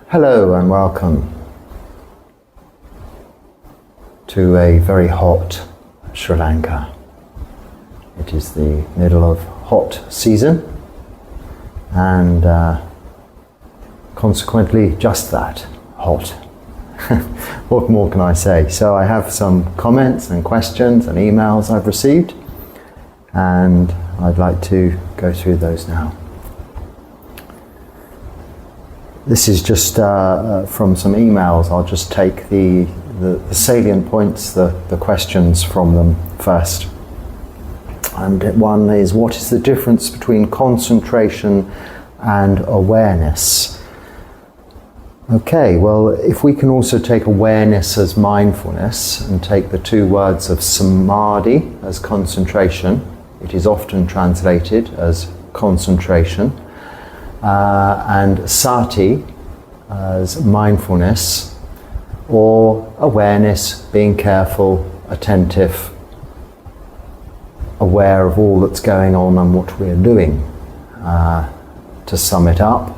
Hello and welcome to a very hot Sri Lanka. It is the middle of hot season and consequently just that, hot. What more can I say? So I have some comments and questions and emails I've received and I'd like to go through those now. This is just from some emails. I'll just take the salient points, the questions from them first. And one is, what is the difference between concentration and awareness? Okay, well, if we can also take awareness as mindfulness and take the two words of samadhi as concentration, it is often translated as concentration, and sati as mindfulness or awareness, being careful, attentive, aware of all that's going on and what we're doing. To sum it up,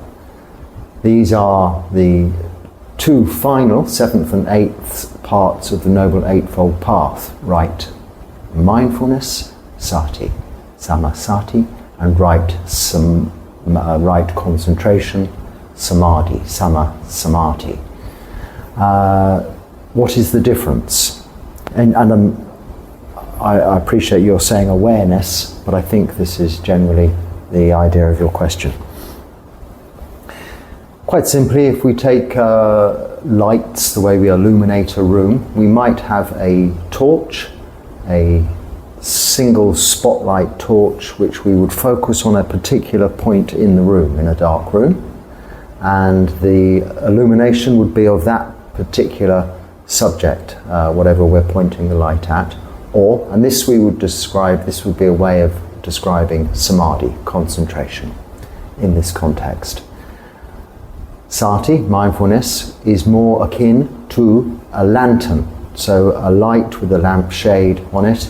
these are the two final, 7th and 8th parts of the Noble Eightfold Path, right mindfulness, sati, samasati, and right concentration, samadhi, samadhi. What is the difference? And I appreciate you're saying awareness, but I think this is generally the idea of your question. Quite simply, if we take lights, the way we illuminate a room, we might have a torch, a single spotlight torch, which we would focus on a particular point in the room, in a dark room, and the illumination would be of that particular subject, whatever we're pointing the light at. And this would be a way of describing samadhi, concentration, in this context. Sati, mindfulness, is more akin to a lantern, so a light with a lampshade on it,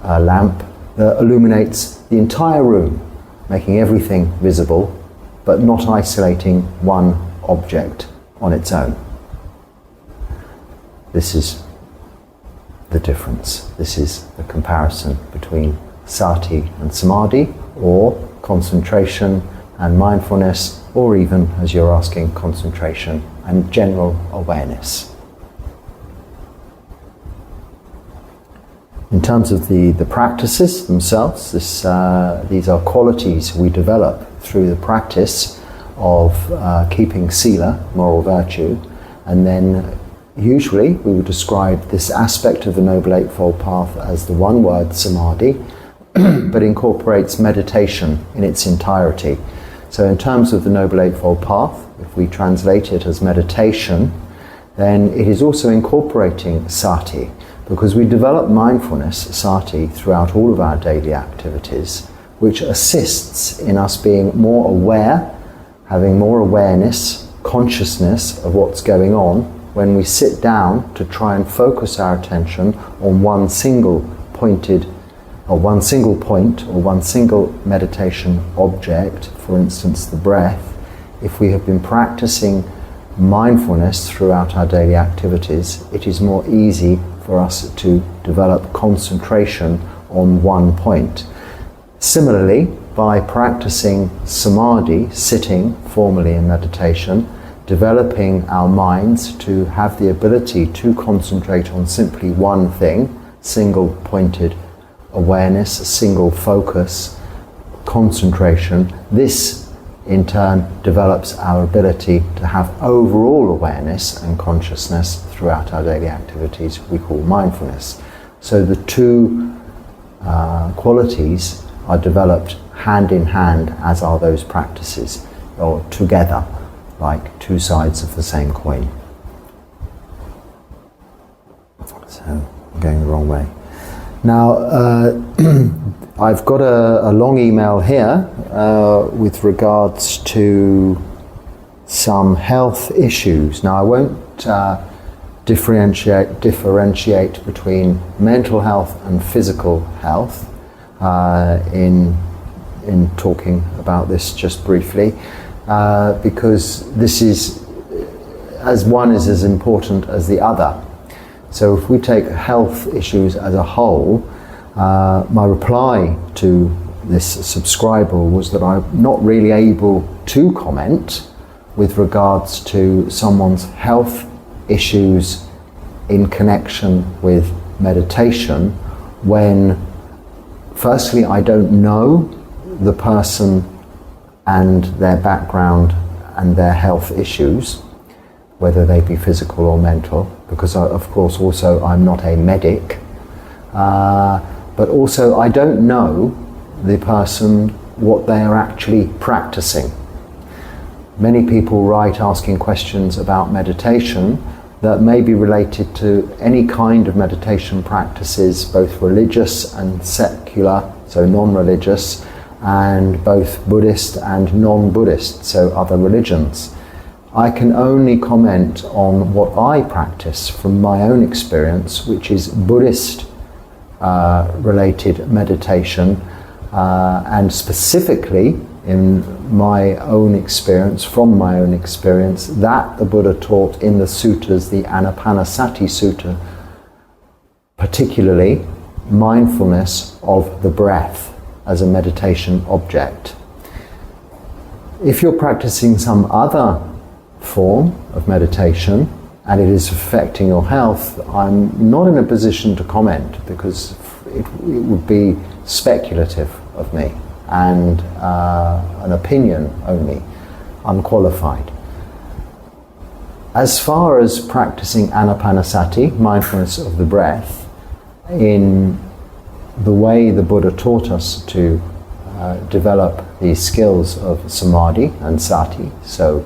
a lamp that illuminates the entire room, making everything visible, but not isolating one object on its own. This is the difference. This is the comparison between sati and samadhi, or concentration and mindfulness, or even, as you're asking, concentration and general awareness. In terms of the practices themselves, these are qualities we develop through the practice of keeping sila, moral virtue, and then usually we would describe this aspect of the Noble Eightfold Path as the one word samadhi, but incorporates meditation in its entirety. So in terms of the Noble Eightfold Path, if we translate it as meditation, then it is also incorporating sati, because we develop mindfulness, sati, throughout all of our daily activities, which assists in us being more aware, having more awareness, consciousness of what's going on when we sit down to try and focus our attention on one single point or one single meditation object, for instance the breath. If we have been practicing mindfulness throughout our daily activities, it is more easy for us to develop concentration on one point. Similarly, by practicing samadhi, sitting formally in meditation, developing our minds to have the ability to concentrate on simply one thing, single-pointed awareness, a single focus, concentration, this in turn develops our ability to have overall awareness and consciousness throughout our daily activities we call mindfulness. So the two qualities are developed hand in hand, as are those practices, or together, like two sides of the same coin. So I'm going the wrong way. Now, I've got a long email here with regards to some health issues. Now, I won't differentiate between mental health and physical health in talking about this just briefly, because this is as one is as important as the other. So if we take health issues as a whole, my reply to this subscriber was that I'm not really able to comment with regards to someone's health issues in connection with meditation when, firstly, I don't know the person and their background and their health issues, whether they be physical or mental, because of course also I'm not a medic, but also I don't know the person what they are actually practicing. Many people write asking questions about meditation that may be related to any kind of meditation practices, both religious and secular, so non-religious, and both Buddhist and non-Buddhist, so other religions. I can only comment on what I practice from my own experience, which is Buddhist related meditation, and specifically in my own experience, from my own experience, that the Buddha taught in the suttas, the Anapanasati Sutta, particularly mindfulness of the breath as a meditation object. If you're practicing some other form of meditation and it is affecting your health, I'm not in a position to comment because it would be speculative of me and an opinion only, unqualified. As far as practicing anapanasati, mindfulness of the breath, in the way the Buddha taught us to develop these skills of samadhi and sati, so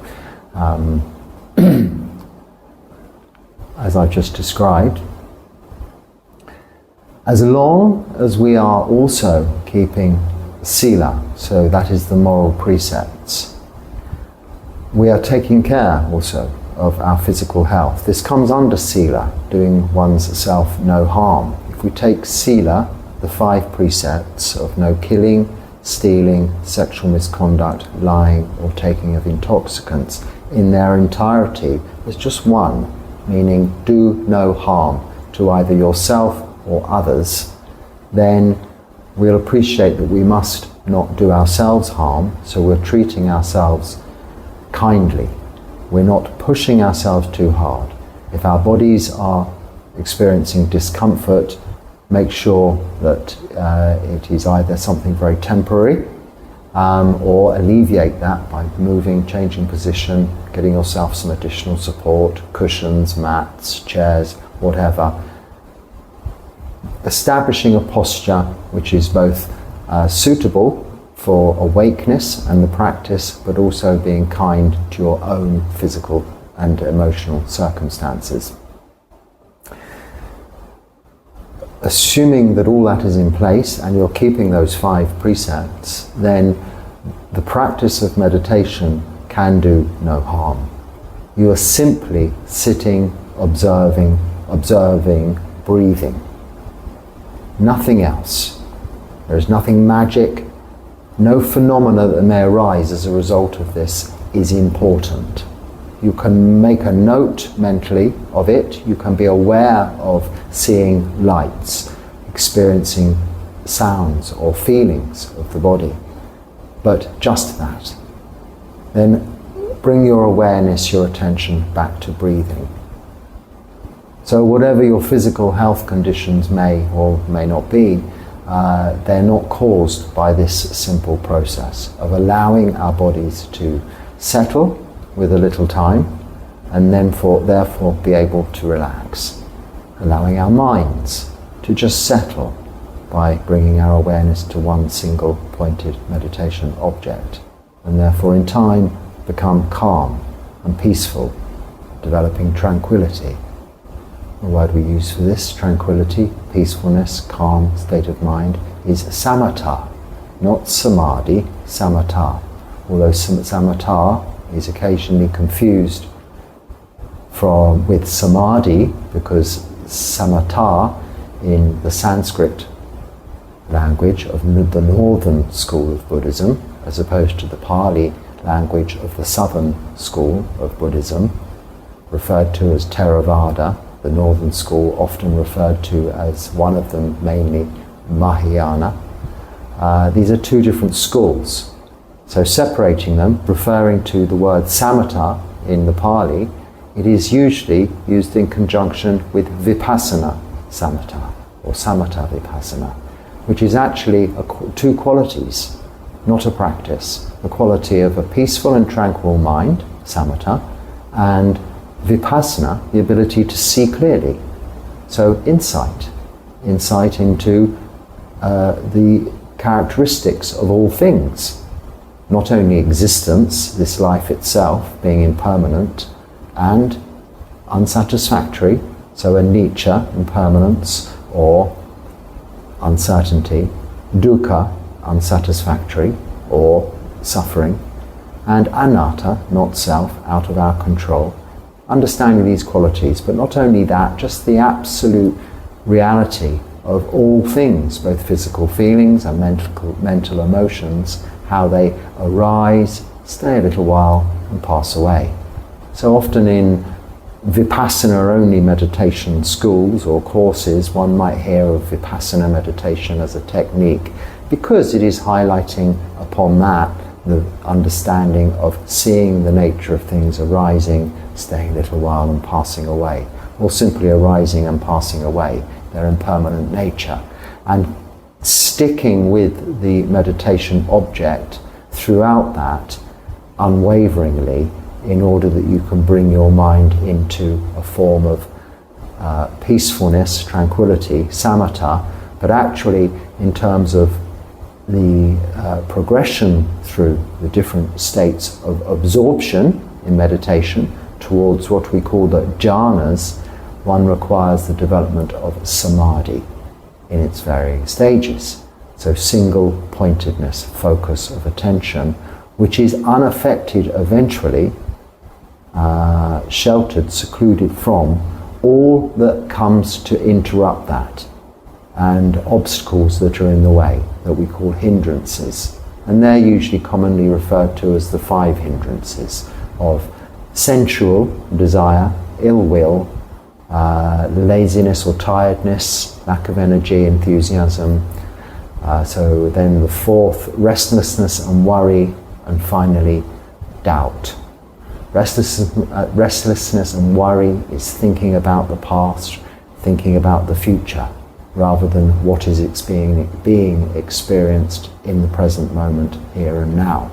as I've just described, as long as we are also keeping sila, so that is the moral precepts, we are taking care also of our physical health. This comes under sila, doing one's self no harm. If we take sila, the 5 precepts of no killing, stealing, sexual misconduct, lying, or taking of intoxicants, in their entirety, there's just one, meaning do no harm to either yourself or others, then we'll appreciate that we must not do ourselves harm, so we're treating ourselves kindly. We're not pushing ourselves too hard. If our bodies are experiencing discomfort, make sure that it is either something very temporary or alleviate that by moving, changing position, getting yourself some additional support, cushions, mats, chairs, whatever. Establishing a posture which is both suitable for awakeness and the practice, but also being kind to your own physical and emotional circumstances. Assuming that all that is in place and you're keeping those 5 precepts, then the practice of meditation can do no harm. You are simply sitting, observing, breathing. Nothing else. There is nothing magic. No phenomena that may arise as a result of this is important. You can make a note mentally of it. You can be aware of seeing lights, experiencing sounds or feelings of the body. But just that. Then bring your awareness, your attention back to breathing. So whatever your physical health conditions may or may not be, they're not caused by this simple process of allowing our bodies to settle with a little time and then therefore be able to relax. Allowing our minds to just settle by bringing our awareness to one single pointed meditation object, and therefore in time become calm and peaceful, developing tranquility. The word we use for this, tranquility, peacefulness, calm state of mind, is samatha, not samadhi, samatha. Although samatha is occasionally confused with samadhi, because samatha in the Sanskrit language of the northern school of Buddhism, as opposed to the Pali language of the southern school of Buddhism, referred to as Theravada, the northern school, often referred to as one of them mainly Mahayana. These are two different schools. So separating them, referring to the word samatha in the Pali, it is usually used in conjunction with vipassana samatha, or samatha vipassana, which is actually two qualities, not a practice. The quality of a peaceful and tranquil mind, samatha, and vipassana, the ability to see clearly. So insight into the characteristics of all things, not only existence, this life itself being impermanent and unsatisfactory, so anicca, impermanence, or uncertainty, dukkha, unsatisfactory or suffering, and anatta, not self, out of our control. Understanding these qualities, but not only that, just the absolute reality of all things, both physical feelings and mental emotions, how they arise, stay a little while, and pass away. So often in Vipassana-only meditation schools or courses, one might hear of Vipassana meditation as a technique, because it is highlighting upon that the understanding of seeing the nature of things arising, staying a little while and passing away, or simply arising and passing away, their impermanent nature, and sticking with the meditation object throughout that unwaveringly, in order that you can bring your mind into a form of peacefulness, tranquility, samatha, but actually in terms of the progression through the different states of absorption in meditation towards what we call the jhanas, one requires the development of samadhi in its varying stages. So single pointedness, focus of attention, which is unaffected eventually, sheltered, secluded from all that comes to interrupt that, and obstacles that are in the way, that we call hindrances. And they're usually commonly referred to as the 5 hindrances of sensual desire, ill will, laziness or tiredness, lack of energy, enthusiasm. So then the 4th, restlessness and worry, and finally doubt. Restlessness and worry is thinking about the past, thinking about the future, rather than what is being experienced in the present moment, here and now.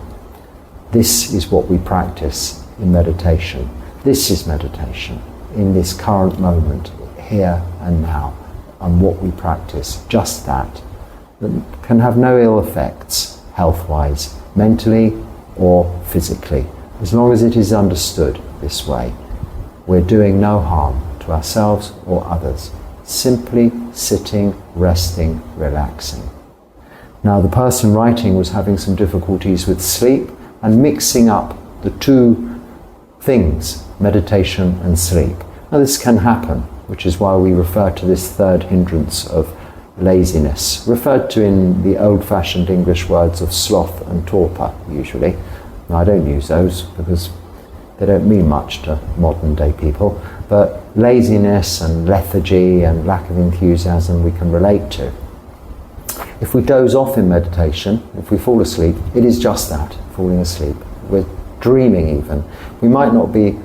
This is what we practice in meditation. This is meditation, in this current moment, here and now, and what we practice, just that can have no ill effects, health-wise, mentally or physically, as long as it is understood this way. We're doing no harm to ourselves or others, simply sitting, resting, relaxing. Now the person writing was having some difficulties with sleep and mixing up the two things, meditation and sleep. Now this can happen, which is why we refer to this 3rd hindrance of laziness, referred to in the old-fashioned English words of sloth and torpor, usually. Now, I don't use those because they don't mean much to modern day people, but laziness and lethargy and lack of enthusiasm we can relate to. If we doze off in meditation, if we fall asleep, it is just that, falling asleep. We're dreaming even. We might not be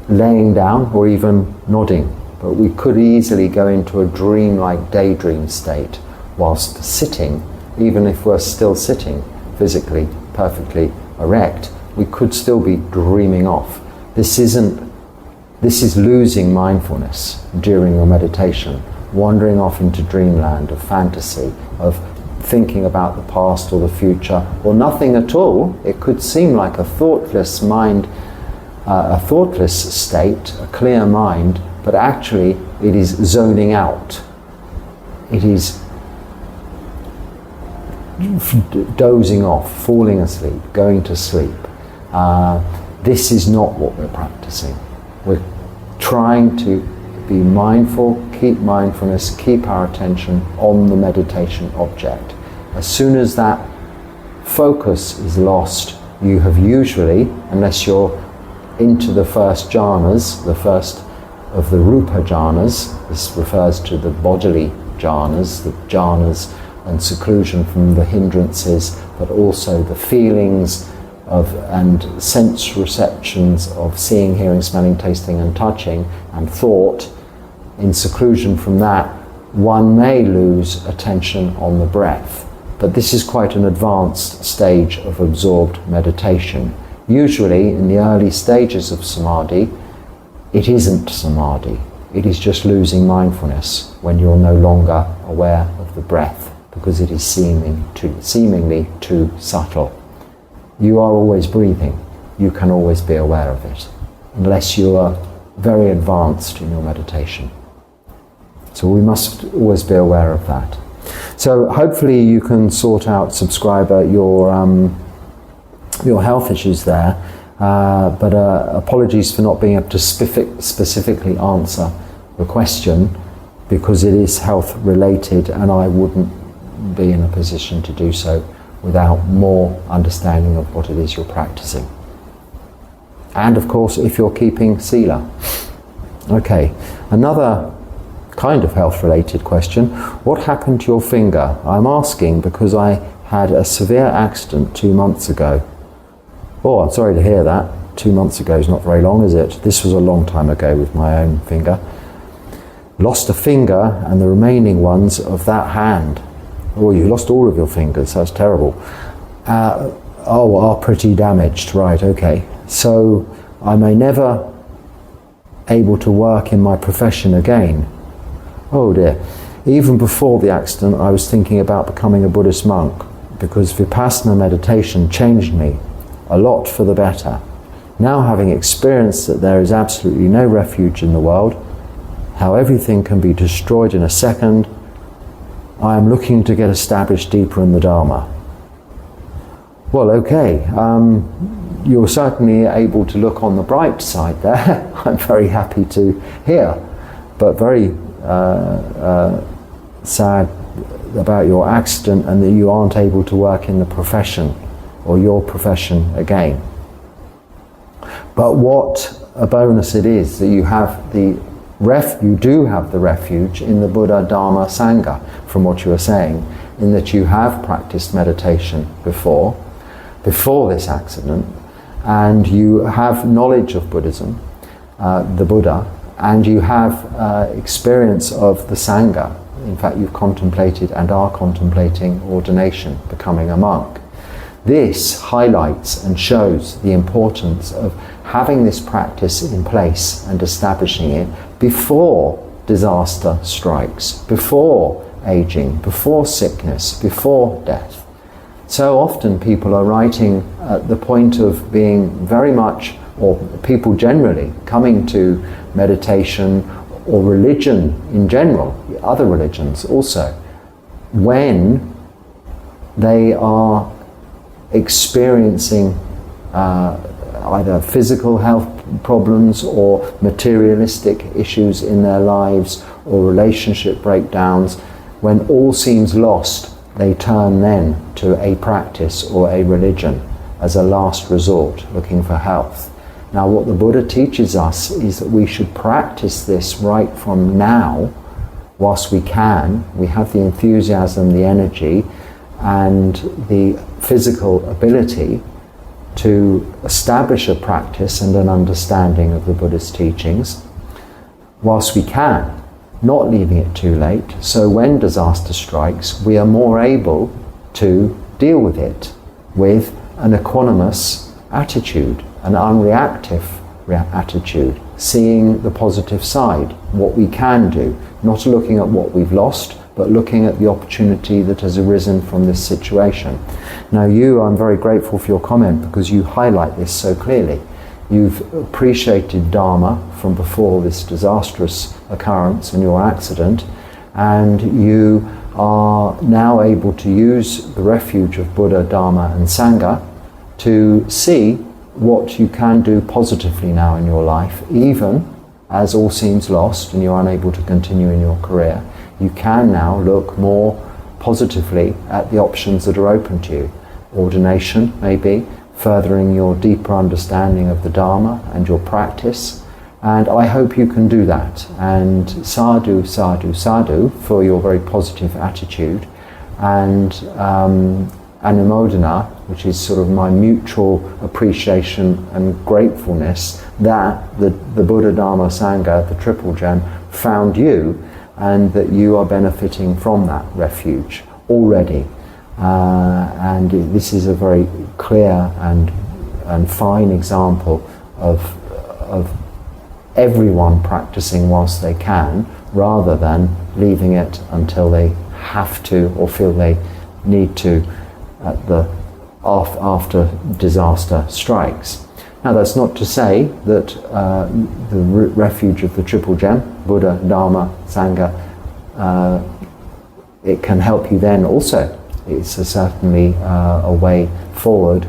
laying down or even nodding, but we could easily go into a dream-like daydream state whilst sitting, even if we're still sitting physically, perfectly erect, we could still be dreaming off. This is losing mindfulness during your meditation, wandering off into dreamland of fantasy, of thinking about the past or the future, or nothing at all. It could seem like a thoughtless mind, a thoughtless state, a clear mind, but actually it is zoning out. It is dozing off, falling asleep, going to sleep. This is not what we're practicing. We're trying to be mindful, keep mindfulness, keep our attention on the meditation object. As soon as that focus is lost, you have usually, unless you're into the first jhanas, the first of the rupa jhanas. This refers to the bodily jhanas, the jhanas and seclusion from the hindrances, but also the feelings of and sense receptions of seeing, hearing, smelling, tasting and touching, and thought. In seclusion from that, one may lose attention on the breath. But this is quite an advanced stage of absorbed meditation. Usually, in the early stages of samadhi, it isn't samadhi. It is just losing mindfulness when you're no longer aware of the breath, because it is seemingly too subtle. You are always breathing. You can always be aware of it, unless you are very advanced in your meditation. So we must always be aware of that. So hopefully you can sort out, subscriber, your health issues there. But apologies for not being able to specifically answer the question, because it is health related, and I wouldn't be in a position to do so without more understanding of what it is you're practicing. And of course, if you're keeping sila. Okay, another kind of health-related question. What happened to your finger? I'm asking because I had a severe accident 2 months ago. Oh, I'm sorry to hear that. 2 months ago is not very long, is it? This was a long time ago with my own finger. Lost a finger and the remaining ones of that hand. Oh, you lost all of your fingers. That's terrible. Are pretty damaged. Right, okay. So I may never able to work in my profession again. Oh dear. Even before the accident, I was thinking about becoming a Buddhist monk, because Vipassana meditation changed me a lot for the better. Now, having experienced that there is absolutely no refuge in the world, how everything can be destroyed in a second, I am looking to get established deeper in the Dharma. Well, okay. You're certainly able to look on the bright side there. I'm very happy to hear, but very sad about your accident and that you aren't able to work in the profession or your profession again. But what a bonus it is that you have you do have the refuge in the Buddha, Dharma, Sangha, from what you were saying, in that you have practiced meditation before this accident, and you have knowledge of Buddhism, the Buddha, and you have experience of the Sangha. In fact, you've contemplated and are contemplating ordination, becoming a monk. This highlights and shows the importance of having this practice in place and establishing it before disaster strikes, before aging, before sickness, before death. So often people are writing at the point of being very much, or people generally, coming to meditation or religion in general, other religions also, when they are experiencing either physical health problems or materialistic issues in their lives or relationship breakdowns. When all seems lost, they turn then to a practice or a religion as a last resort, looking for health. Now, what the Buddha teaches us is that we should practice this right from now, whilst we can. We have the enthusiasm, the energy, and the physical ability to establish a practice and an understanding of the Buddhist teachings, whilst we can, not leaving it too late, so when disaster strikes, we are more able to deal with it with an equanimous attitude, an unreactive attitude, seeing the positive side, what we can do, not looking at what we've lost, but looking at the opportunity that has arisen from this situation. Now I'm very grateful for your comment, because you highlight this so clearly. You've appreciated Dharma from before this disastrous occurrence and your accident, and you are now able to use the refuge of Buddha, Dharma and Sangha to see what you can do positively now in your life, even as all seems lost and you're unable to continue in your career. You can now look more positively at the options that are open to you. Ordination, maybe, furthering your deeper understanding of the Dharma and your practice. And I hope you can do that. And sadhu, sadhu, sadhu for your very positive attitude. And anumodana, which is sort of my mutual appreciation and gratefulness that the Buddha, Dharma, Sangha, the Triple Gem, found you, and that you are benefiting from that refuge already. And this is a very clear and fine example of everyone practicing whilst they can, rather than leaving it until they have to or feel they need to after disaster strikes. Now, that's not to say that the refuge of the Triple Gem, Buddha, Dharma, Sangha, it can help you then also. It's certainly a way forward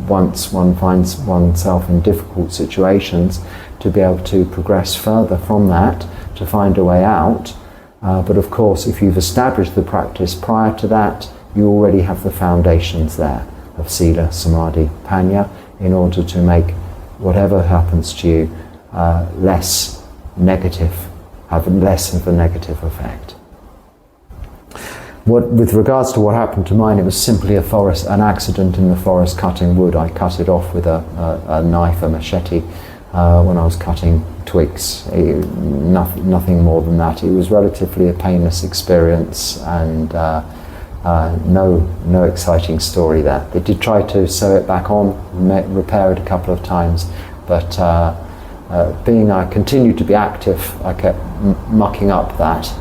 once one finds oneself in difficult situations, to be able to progress further from that, to find a way out. But of course, if you've established the practice prior to that, you already have the foundations there of Sila, Samadhi, Panya, in order to make whatever happens to you less negative, have less of a negative effect. With regards to what happened to mine, it was simply an accident in the forest cutting wood. I cut it off with a knife, a machete, when I was cutting twigs. Nothing more than that. It was relatively a painless experience, and no exciting story there. They did try to sew it back on, repair it a couple of times, but being I continued to be active, I kept mucking up that.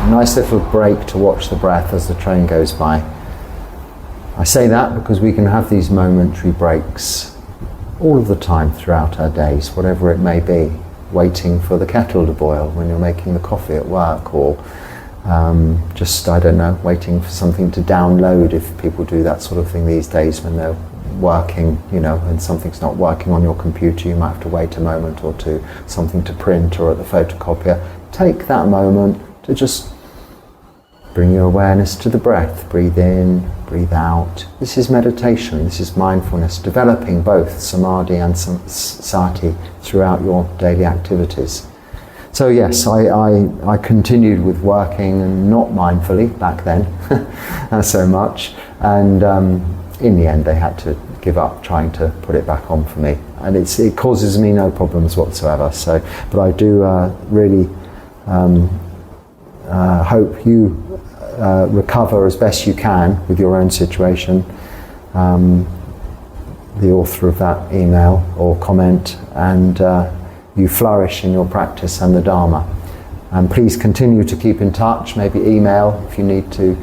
Nice little break to watch the breath as the train goes by. I say that because we can have these momentary breaks all of the time throughout our days, whatever it may be, waiting for the kettle to boil when you're making the coffee at work, or just, I don't know, waiting for something to download, if people do that sort of thing these days when they're working, and something's not working on your computer, you might have to wait a moment or two, something to print or at the photocopier. Take that moment to just bring your awareness to the breath. Breathe in, breathe out. This is meditation, this is mindfulness, developing both samadhi and sati throughout your daily activities. So yes, I continued with working, and not mindfully back then so much, and in the end they had to give up trying to put it back on for me, and it causes me no problems whatsoever. So, but I do really hope you recover as best you can with your own situation. The author of that email or comment, and you flourish in your practice and the Dharma. And please continue to keep in touch, maybe email if you need to,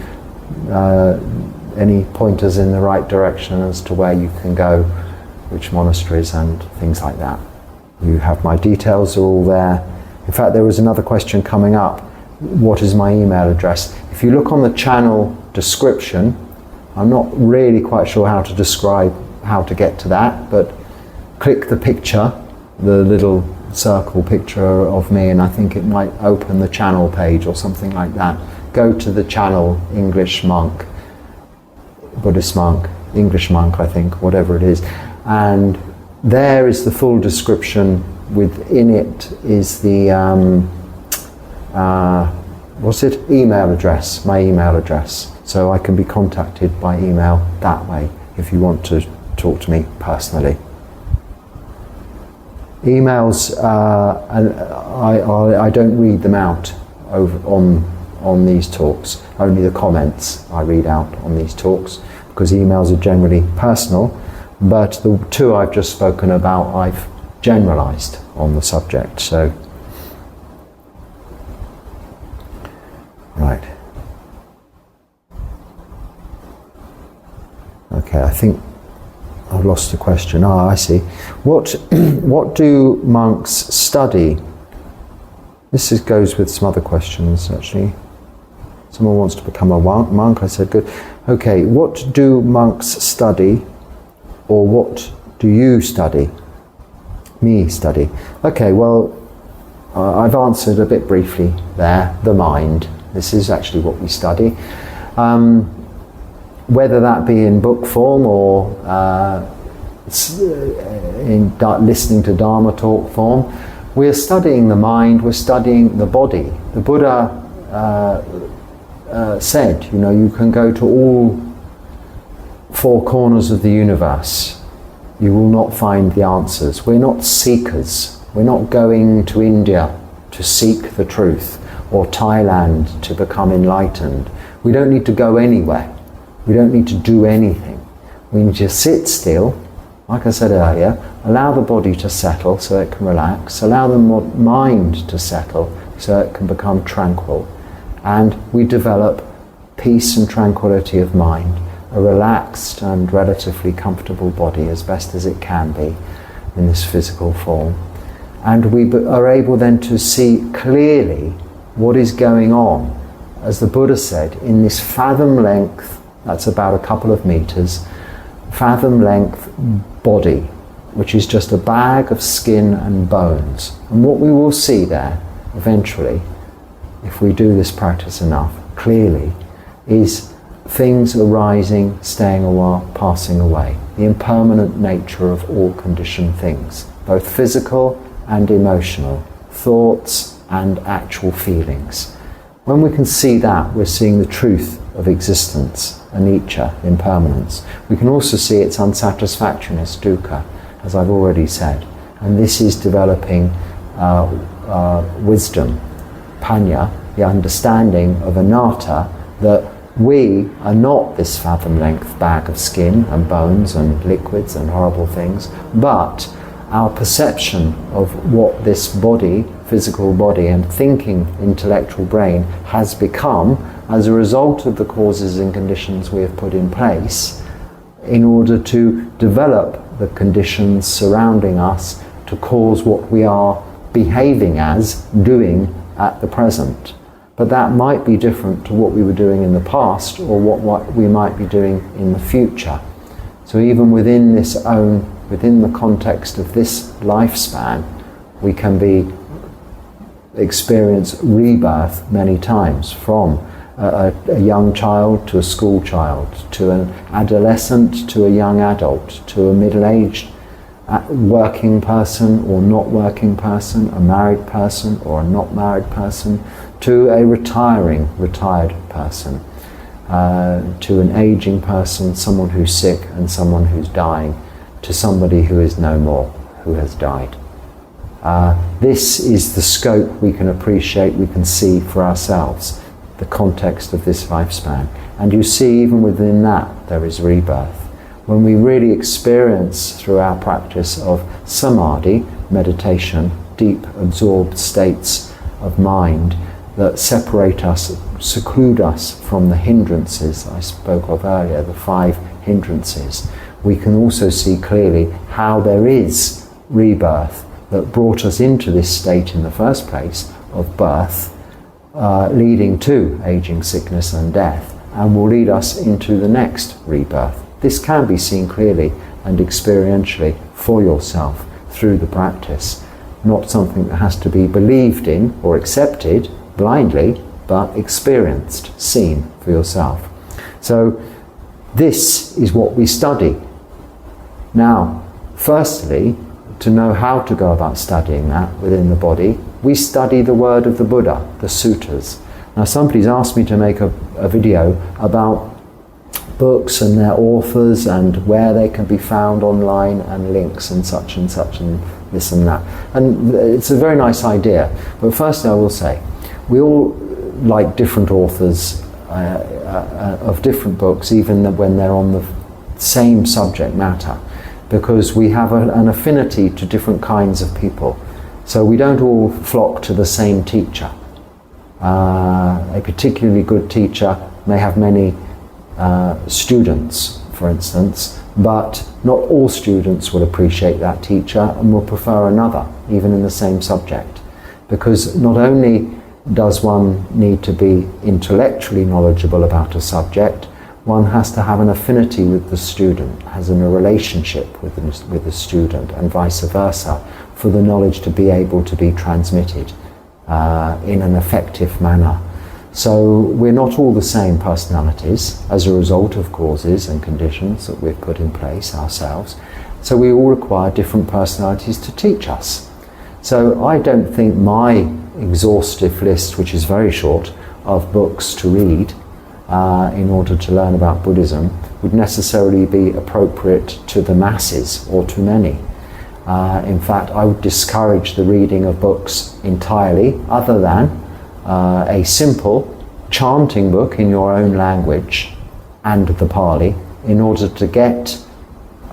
any pointers in the right direction as to where you can go, which monasteries and things like that. You have my details, are all there. In fact, there was another question coming up. What is my email address? If you look on the channel description, I'm not really quite sure how to describe how to get to that, but click the picture, the little circle picture of me, and I think it might open the channel page or something like that. Go to the channel, English monk, Buddhist monk, English monk, I think, whatever it is, and there is the full description. Within it is the email address, my email address, so I can be contacted by email that way if you want to talk to me personally. Emails, I don't read them out on these talks. Only the comments I read out on these talks, because emails are generally personal, but the two I've just spoken about, I've generalized on the subject. So, right. Okay, I think I've lost the question. I see. What do monks study? This goes with some other questions, actually. Someone wants to become a monk. I said, good. Okay, what do monks study, or what do you study? Me study. Okay, well, I've answered a bit briefly there. The mind. This is actually what we study. Whether that be in book form or in listening to Dharma talk form, we're studying the mind, we're studying the body. The Buddha said, you know, you can go to all four corners of the universe. You will not find the answers. We're not seekers. We're not going to India to seek the truth, or Thailand to become enlightened. We don't need to go anywhere. We don't need to do anything. We need to sit still, like I said earlier, allow the body to settle so it can relax, allow the mind to settle so it can become tranquil, and we develop peace and tranquility of mind, a relaxed and relatively comfortable body as best as it can be in this physical form. And we are able then to see clearly what is going on, as the Buddha said, in this fathom length, that's about a couple of meters, fathom length body, which is just a bag of skin and bones. And what we will see there, eventually, if we do this practice enough, clearly, is things arising, staying a while, passing away. The impermanent nature of all conditioned things, both physical and emotional, thoughts and actual feelings. When we can see that, we're seeing the truth of existence, anicca, impermanence. We can also see its unsatisfactoriness, dukkha, as I've already said. And this is developing wisdom, panya, the understanding of anatta, that we are not this fathom-length bag of skin and bones and liquids and horrible things, but our perception of what this body, physical body, and thinking intellectual brain has become as a result of the causes and conditions we have put in place in order to develop the conditions surrounding us to cause what we are behaving as, doing at the present. But that might be different to what we were doing in the past, or what we might be doing in the future. So even within the context of this lifespan, we can experience rebirth many times, from a young child to a school child, to an adolescent, to a young adult, to a middle-aged working person or not working person, a married person or a not married person, to a retired person, to an aging person, someone who's sick and someone who's dying, to somebody who is no more, who has died. This is the scope we can appreciate, we can see for ourselves, the context of this lifespan. And you see, even within that, there is rebirth. When we really experience through our practice of samadhi, meditation, deep absorbed states of mind that separate us, seclude us from the hindrances I spoke of earlier, the 5 hindrances, we can also see clearly how there is rebirth that brought us into this state in the first place of birth, leading to aging, sickness and death, and will lead us into the next rebirth. This can be seen clearly and experientially for yourself through the practice, not something that has to be believed in or accepted blindly, but experienced, seen for yourself. So this is what we study. Now, firstly, to know how to go about studying that within the body, we study the word of the Buddha, the suttas. Now, somebody's asked me to make a video about books and their authors and where they can be found online and links and such and this and that. And it's a very nice idea. But first I will say, we all like different authors of different books, even when they're on the same subject matter, because we have an affinity to different kinds of people. So we don't all flock to the same teacher. A particularly good teacher may have many students, for instance, but not all students will appreciate that teacher and will prefer another, even in the same subject. Because not only does one need to be intellectually knowledgeable about a subject. One has to have an affinity with the student, has a relationship with the student, and vice versa, for the knowledge to be able to be transmitted in an effective manner. So we're not all the same personalities as a result of causes and conditions that we've put in place ourselves. So we all require different personalities to teach us. So I don't think my exhaustive list, which is very short, of books to read in order to learn about Buddhism would necessarily be appropriate to the masses or to many. In fact, I would discourage the reading of books entirely, other than a simple chanting book in your own language and the Pali, in order to get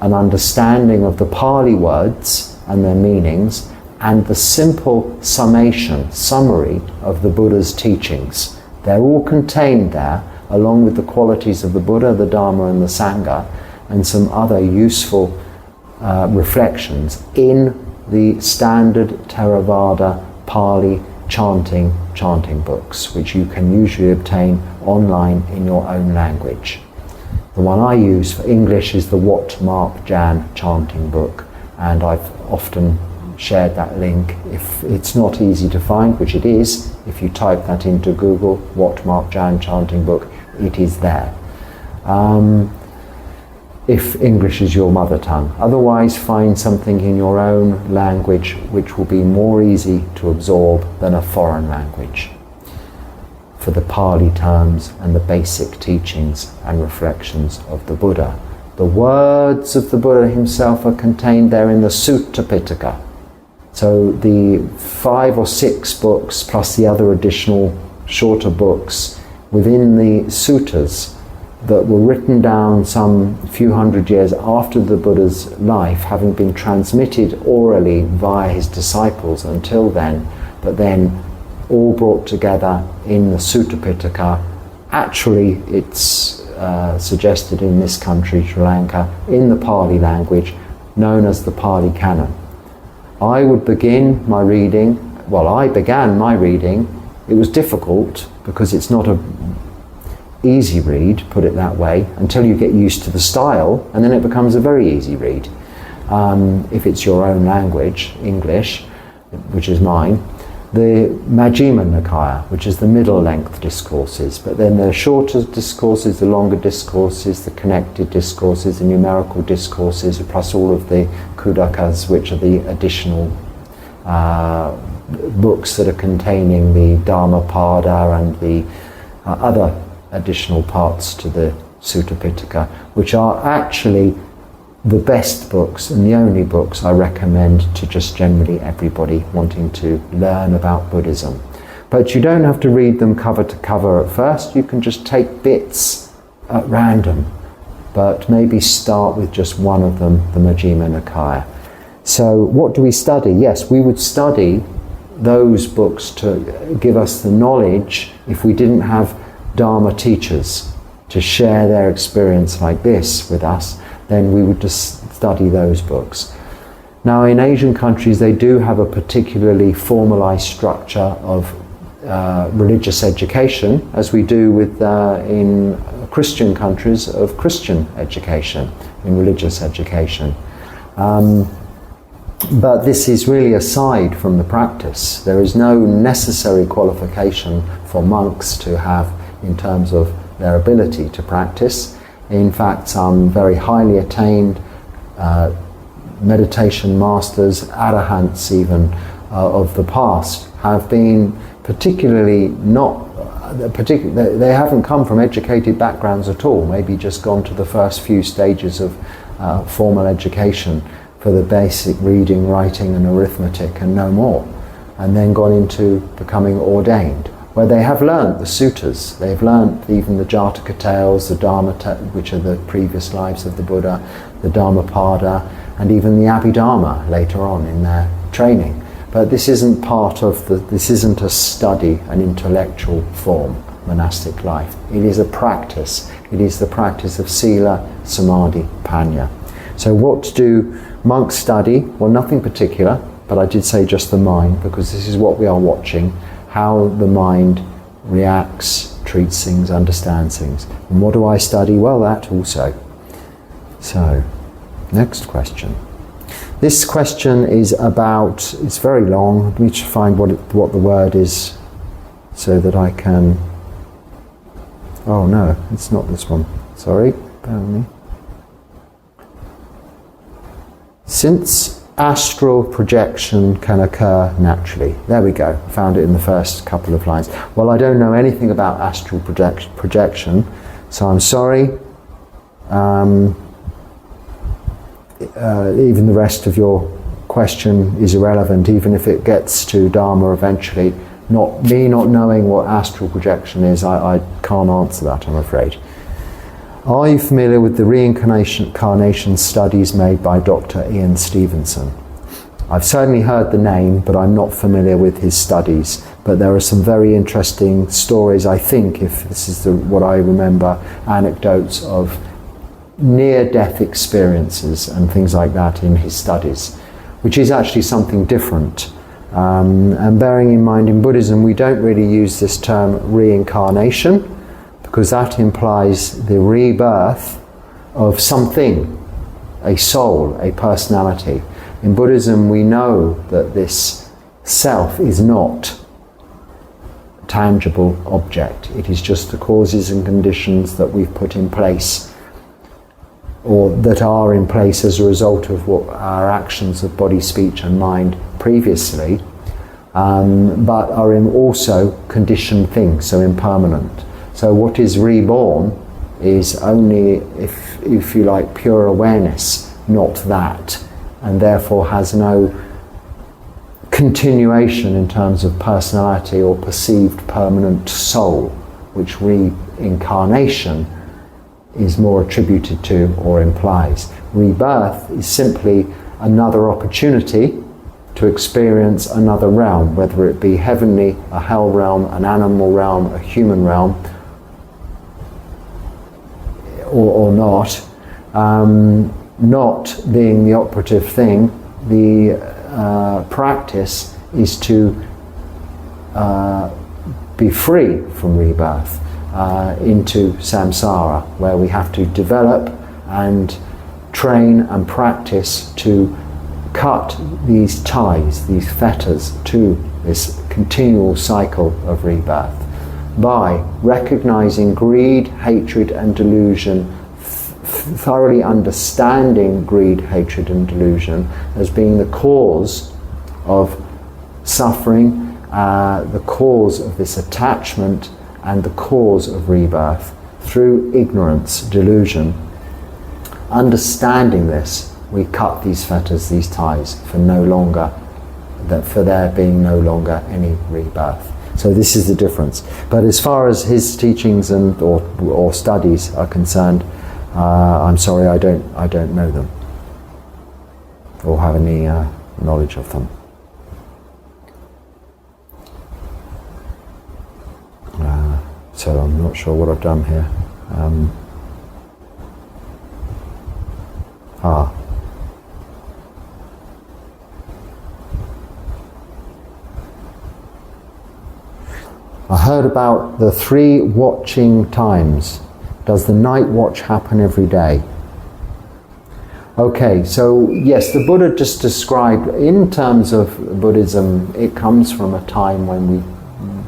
an understanding of the Pali words and their meanings, and the simple summary of the Buddha's teachings. They're all contained there, along with the qualities of the Buddha, the Dharma and the Sangha, and some other useful reflections in the standard Theravada Pali chanting books, which you can usually obtain online in your own language. The one I use for English is the Wat Mark Jan chanting book, and I've often shared that link. If it's not easy to find, which it is, if you type that into Google, Wat Mark Jan chanting book, it is there. If English is your mother tongue. Otherwise, find something in your own language which will be more easy to absorb than a foreign language, for the Pali terms and the basic teachings and reflections of the Buddha. The words of the Buddha himself are contained there in the Sutta Pitaka. So the 5 or 6 books plus the other additional shorter books within the suttas that were written down some few hundred years after the Buddha's life, having been transmitted orally via his disciples until then, but then all brought together in the Sutta Pitaka. Actually, it's suggested in this country, Sri Lanka, in the Pali language, known as the Pali Canon. I began my reading. It was difficult because it's not a easy read, put it that way, until you get used to the style, and then it becomes a very easy read. If it's your own language, English, which is mine, the Majjhima Nikaya, which is the middle length discourses, but then the shorter discourses, the longer discourses, the connected discourses, the numerical discourses, plus all of the Kudakas, which are the additional books that are containing the Dhammapada and the other additional parts to the Sutta Pitaka, which are actually the best books and the only books I recommend to just generally everybody wanting to learn about Buddhism. But you don't have to read them cover to cover at first. You can just take bits at random, but maybe start with just one of them, the Majjhima Nikaya. So what do we study? Yes, we would study those books to give us the knowledge. If we didn't have Dharma teachers to share their experience like this with us, then we would just study those books. Now, in Asian countries, they do have a particularly formalized structure of religious education, as we do with in Christian countries of Christian education, in religious education. But this is really aside from the practice. There is no necessary qualification for monks to have in terms of their ability to practice. In fact, some very highly attained meditation masters, arahants even, of the past have been they haven't come from educated backgrounds at all, maybe just gone to the first few stages of formal education for the basic reading, writing and arithmetic and no more, and then gone into becoming ordained, where they have learnt the suttas, they've learnt even the Jataka tales, the Dharma, which are the previous lives of the Buddha, the Dhammapada, and even the Abhidharma later on in their training. But this isn't this isn't a study, an intellectual form, monastic life. It is a practice. It is the practice of sila, samadhi, panya. So what do monks study? Well, nothing particular, but I did say just the mind, because this is what we are watching. how the mind reacts, treats things, understands things. And what do I study? Well, that also. So, next question. This question is about, it's very long, let me just find what the word is so that I can, oh no, it's not this one, sorry, bear with me. Since astral projection can occur naturally. There we go, I found it in the first couple of lines. Well, I don't know anything about astral projection, so I'm sorry. Even the rest of your question is irrelevant, even if it gets to Dharma eventually. Not knowing what astral projection is, I can't answer that, I'm afraid. Are you familiar with the reincarnation studies made by Dr. Ian Stevenson? I've certainly heard the name, but I'm not familiar with his studies. But there are some very interesting stories, I think, if this is what I remember, anecdotes of near-death experiences and things like that in his studies, which is actually something different. And bearing in mind, in Buddhism, we don't really use this term reincarnation, because that implies the rebirth of something, a soul, a personality. In Buddhism, we know that this self is not a tangible object. It is just the causes and conditions that we've put in place, or that are in place as a result of what our actions of body, speech and mind previously, but are also conditioned things, so impermanent. So what is reborn is only, if you like, pure awareness, not that, and therefore has no continuation in terms of personality or perceived permanent soul, which reincarnation is more attributed to or implies. Rebirth is simply another opportunity to experience another realm, whether it be heavenly, a hell realm, an animal realm, a human realm, or not. Not being the operative thing, the practice is to be free from rebirth. Into samsara, where we have to develop and train and practice to cut these ties, these fetters to this continual cycle of rebirth by recognizing greed, hatred and delusion, thoroughly understanding greed, hatred and delusion as being the cause of suffering, the cause of this attachment and the cause of rebirth through ignorance, delusion. Understanding this, we cut these fetters, these ties, for there being no longer any rebirth. So this is the difference. But as far as his teachings and or studies are concerned, I'm sorry, I don't know them or have any knowledge of them. So I'm not sure what I've done here. I heard about the 3 watching times. Does the night watch happen every day? Okay, so yes, the Buddha just described, in terms of Buddhism, it comes from a time when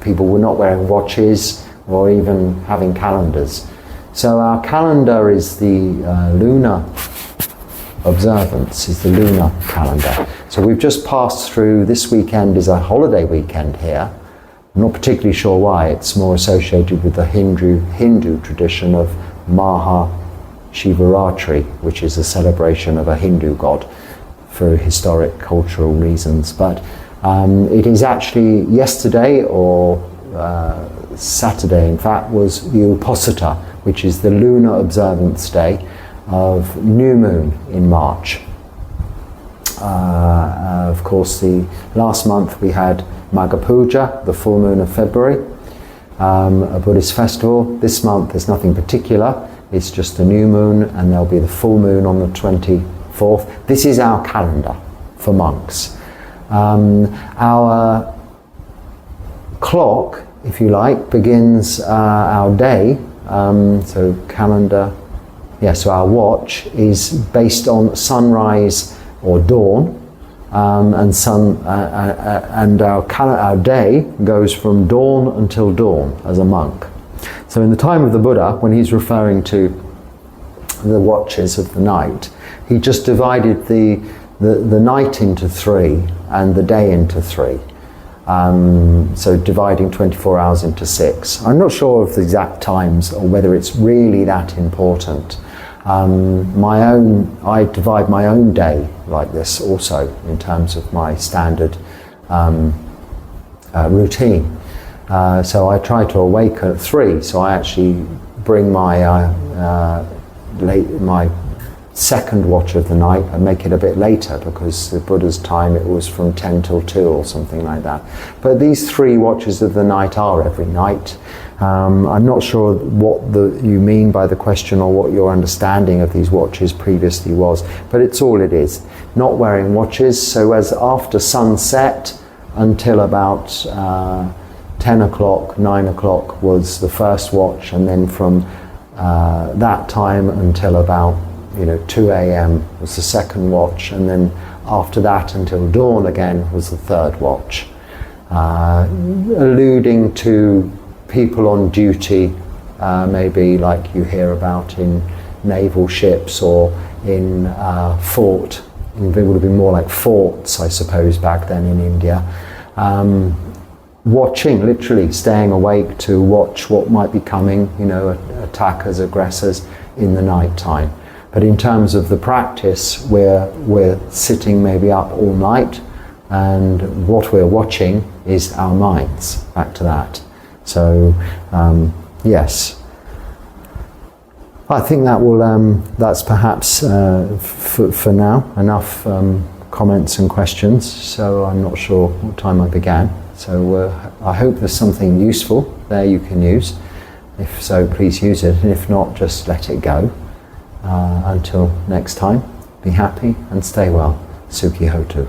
people were not wearing watches or even having calendars. So our calendar is the lunar observance, is the lunar calendar. So we've just passed through, this weekend is a holiday weekend here. I'm not particularly sure why. It's more associated with the Hindu tradition of Maha Shivaratri, which is a celebration of a Hindu god for historic cultural reasons. But it is actually yesterday, or Saturday in fact, was the Uposatha, which is the lunar observance day of new moon in March. Of course, the last month we had Magha Puja, the full moon of February, a Buddhist festival. This month there's nothing particular, it's just the new moon, and there'll be the full moon on the 24th. This is our calendar for monks. Our clock, if you like, begins our day. So calendar, so our watch is based on sunrise or dawn, and our day goes from dawn until dawn as a monk. So in the time of the Buddha, when he's referring to the watches of the night, he just divided the night into three and the day into three. So dividing 24 hours into 6. I'm not sure of the exact times or whether it's really that important. I divide my own day like this also in terms of my standard routine. So I try to awake at 3, so I actually bring my second watch of the night and make it a bit later, because the Buddha's time it was from 10 till 2 or something like that. But these 3 watches of the night are every night. I'm not sure what you mean by the question or what your understanding of these watches previously was, but it's all it is. Not wearing watches, so as after sunset until about 10 o'clock, 9 o'clock was the first watch, and then from that time until about 2 a.m. was the second watch, and then after that until dawn again was the third watch, alluding to people on duty, maybe like you hear about in naval ships or in fort. It would have been more like forts, I suppose, back then in India. Watching, literally staying awake to watch what might be coming, attackers, aggressors in the night time. But in terms of the practice, we're sitting maybe up all night, and what we're watching is our minds, back to that. So, yes. I think that will, that's perhaps for now enough comments and questions. So I'm not sure what time I began. So I hope there's something useful there you can use. If so, please use it, and if not, just let it go. Until next time, be happy and stay well. Sukhi Hotu.